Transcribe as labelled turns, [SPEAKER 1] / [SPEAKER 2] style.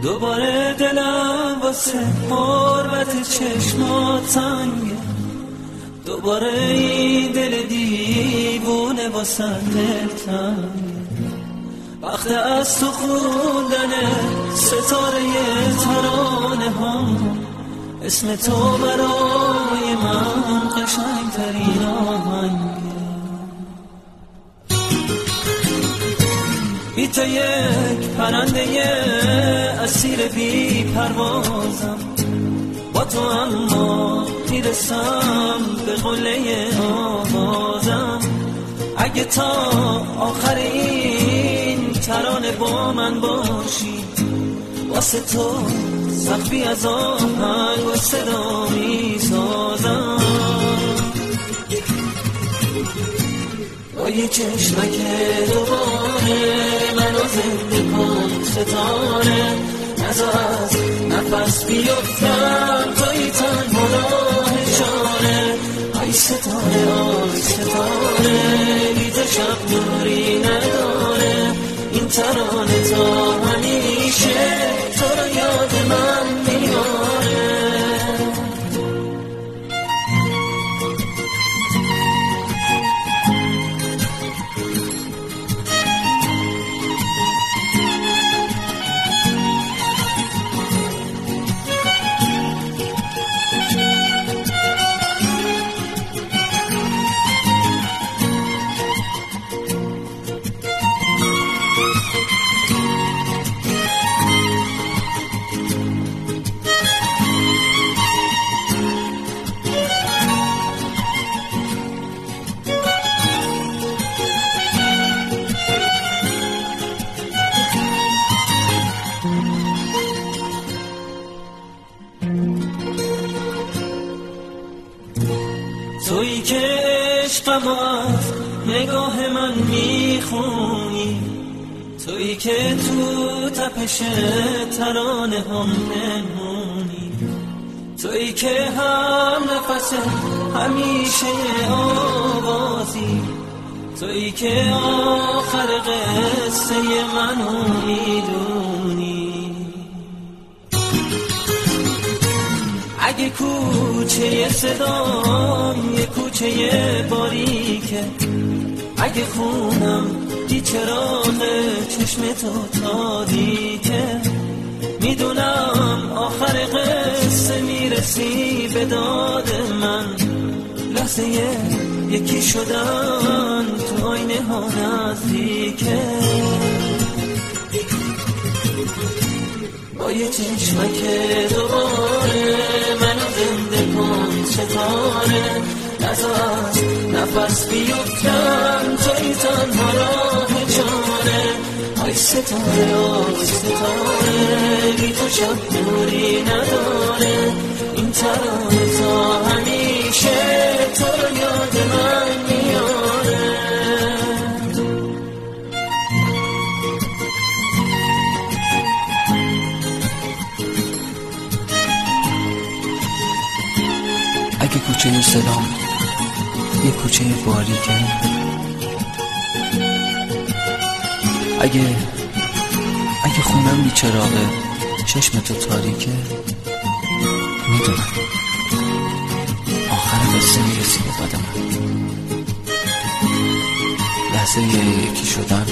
[SPEAKER 1] دوباره دلم واسه حرمت چشمات تنگه، دوباره این دل دیوونه واسه دل تنگه. وقت از تو خوندن ستاره ترانه ها، اسم تو برای من قشنگترین آهنگه. بی تو یک پرنده اسیر بی پروازم، با تو اما میرسم به قله آوازم. اگه تا آخر این ترانه با من باشی، واسه تو سقفی از آهنگ و صدا میسازم. با یه چشمک دوباره منو زنده کن ستاره، نذار از نفس بیفتم توی تنها راه چاره. آی ستاره آی ستاره، بی تو شب نوری نداره. این ترانه تا همیشه تو رو یاد من میاره. تویی که عشقم از نگاه من میخونی، تویی که تو تپش ترانه هم نمونی، تویی که هم نفس همیشه آوازی، تویی که آخر قصه منو میدونی. اگه کوچه صدام یه کوچه باریکه، اگه خونم بی چراغ چشم تو تاریکه، میدونم آخر قصه میرسی به داد من. لحظه یکی شدن تو آینه ها نزدیکه. با یه چشمک دوباره منو زنده کن ستاره، نذار از نفس بیفتم توی تنها راه چاره. آی ستاره آی ستاره، بی تو شب نوری نداره. این ترانه تا همیشه تو رو یاد من میاره.
[SPEAKER 2] اگه کوچه سلام یه کوچه باریکه، اگه خونم بی چراغه چشم تو تاریکه، میدونم آخر قصه میرسی به داد من. لحظه یکی شدن